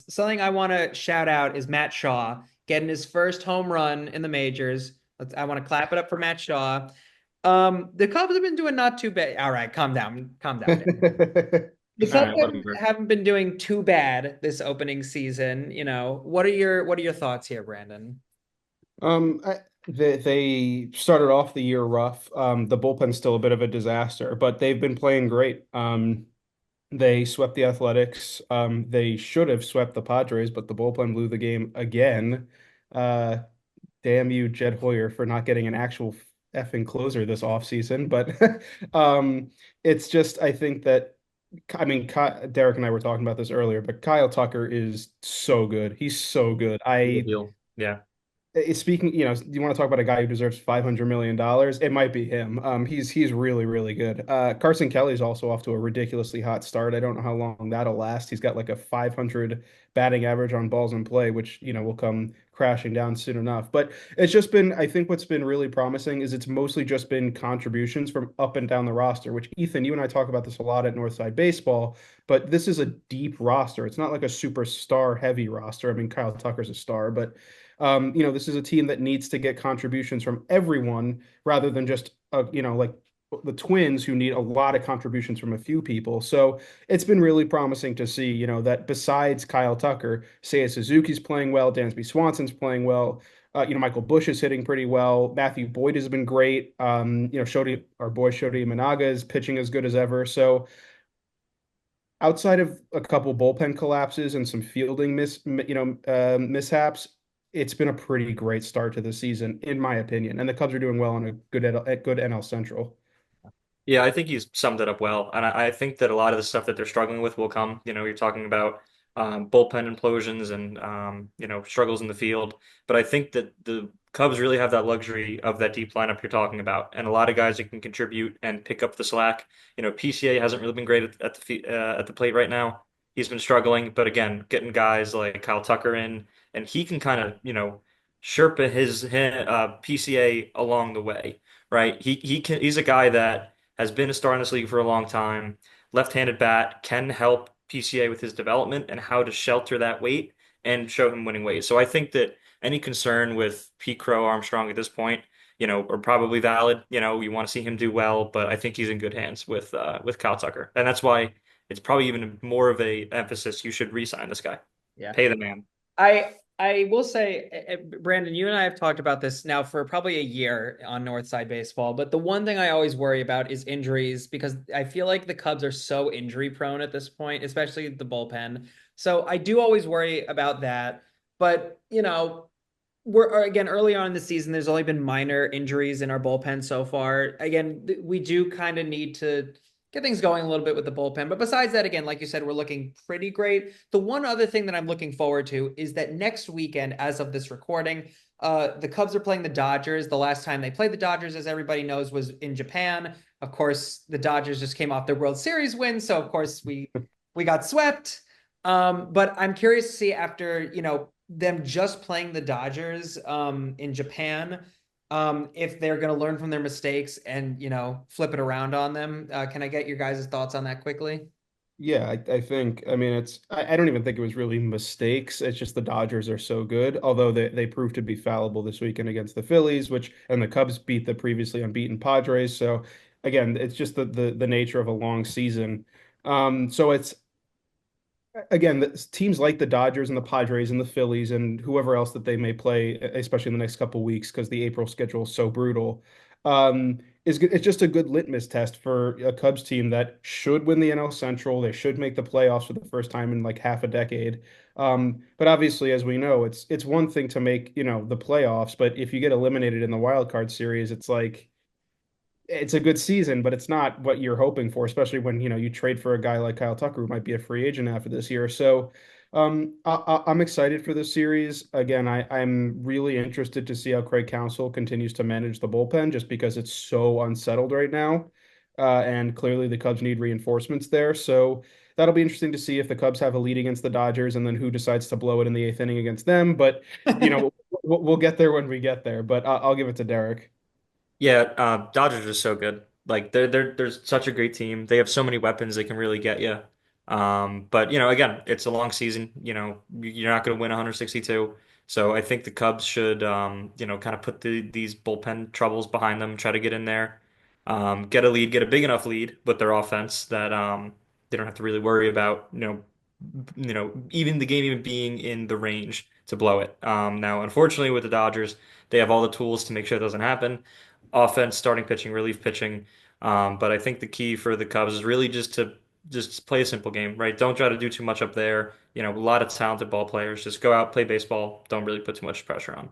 something I want to shout out is Matt Shaw getting his first home run in the majors. I want to clap it up for Matt Shaw. The Cubs have been doing not too bad. All right, calm down. The All Cubs right, whatever. haven't been doing too bad this opening season. What are your thoughts here, Brandon? They started off the year rough. The bullpen's still a bit of a disaster, but they've been playing great. They swept the Athletics. They should have swept the Padres, but the bullpen blew the game again. Uh, Damn you, Jed Hoyer, for not getting an actual effing closer this offseason. But it's just, I think that, I mean, Derek and I were talking about this earlier, but Kyle Tucker is so good. He's so good. Real deal. Yeah. Speaking, you want to talk about a guy who deserves $500 million? It might be him. He's really, really good. Carson Kelly's also off to a ridiculously hot start. I don't know how long that'll last. He's got like a 500 batting average on balls in play, which will come crashing down soon enough. But it's just been, I think what's been really promising is it's mostly just been contributions from up and down the roster. Which Ethan, you and I talk about this a lot at Northside Baseball, but this is a deep roster. It's not like a superstar heavy roster. I mean, Kyle Tucker's a star, but this is a team that needs to get contributions from everyone rather than just, like the Twins who need a lot of contributions from a few people. So it's been really promising to see, that besides Kyle Tucker, Seiya Suzuki's playing well, Dansby Swanson's playing well. Michael Bush is hitting pretty well. Matthew Boyd has been great. Our boy Shodi Imanaga is pitching as good as ever. So outside of a couple bullpen collapses and some fielding mishaps, it's been a pretty great start to the season, in my opinion. And the Cubs are doing well on a good NL Central. Yeah, I think he's summed it up well. And I think that a lot of the stuff that they're struggling with will come. You're talking about bullpen implosions and struggles in the field. But I think that the Cubs really have that luxury of that deep lineup you're talking about, and a lot of guys that can contribute and pick up the slack. PCA hasn't really been great at the plate right now. He's been struggling, but again, getting guys like Kyle Tucker in, and he can kind of Sherpa his PCA along the way, right? He's a guy that has been a star in this league for a long time. Left-handed bat can help PCA with his development and how to shelter that weight and show him winning ways. So I think that any concern with Pete Crow Armstrong at this point, are probably valid. You want to see him do well, but I think he's in good hands with Kyle Tucker, and that's why it's probably even more of a emphasis. You should re-sign this guy, Yeah. pay the man. I will say, Brandon, you and I have talked about this now for probably a year on Northside Baseball, but the one thing I always worry about is injuries because I feel like the Cubs are so injury prone at this point, especially the bullpen. So I do always worry about that. But, we're again early on in the season, there's only been minor injuries in our bullpen so far. Again, we do kind of need to get things going a little bit with the bullpen. But besides that, again, like you said, we're looking pretty great. The one other thing that I'm looking forward to is that next weekend, as of this recording, the Cubs are playing the Dodgers. The last time they played the Dodgers, as everybody knows, was in Japan. Of course, the Dodgers just came off their World Series win, so of course we got swept. But I'm curious to see after them just playing the Dodgers in Japan if they're going to learn from their mistakes and flip it around on them. Can I get your guys' thoughts on that quickly? Yeah, I think, I mean, I don't even think it was really mistakes. It's just the Dodgers are so good, although they proved to be fallible this weekend against the Phillies, and the Cubs beat the previously unbeaten Padres. So again, it's just the nature of a long season. So it's, again, teams like the Dodgers and the Padres and the Phillies and whoever else that they may play, especially in the next couple of weeks, because the April schedule is so brutal, it's just a good litmus test for a Cubs team that should win the NL Central. They should make the playoffs for the first time in like half a decade. But obviously, as we know, it's one thing to make, the playoffs, but if you get eliminated in the wild card series, it's like it's a good season, but it's not what you're hoping for, especially when you trade for a guy like Kyle Tucker, who might be a free agent after this year. So I'm excited for this series. Again, I'm really interested to see how Craig Counsell continues to manage the bullpen, just because it's so unsettled right now, and clearly the Cubs need reinforcements there. So that'll be interesting to see if the Cubs have a lead against the Dodgers, and then who decides to blow it in the eighth inning against them. But we'll get there when we get there. But I'll give it to Derek. Yeah, Dodgers are so good. Like they're such a great team. They have so many weapons they can really get you. But again, it's a long season. You're not going to win 162. So I think the Cubs should, kind of put these bullpen troubles behind them, try to get in there, get a lead, get a big enough lead with their offense that they don't have to really worry about, even the game even being in the range to blow it. Now, unfortunately, with the Dodgers, they have all the tools to make sure it doesn't happen. Offense, starting pitching, relief pitching. But I think the key for the Cubs is really just play a simple game, right? Don't try to do too much up there. A lot of talented ball players. Just go out, play baseball. Don't really put too much pressure on.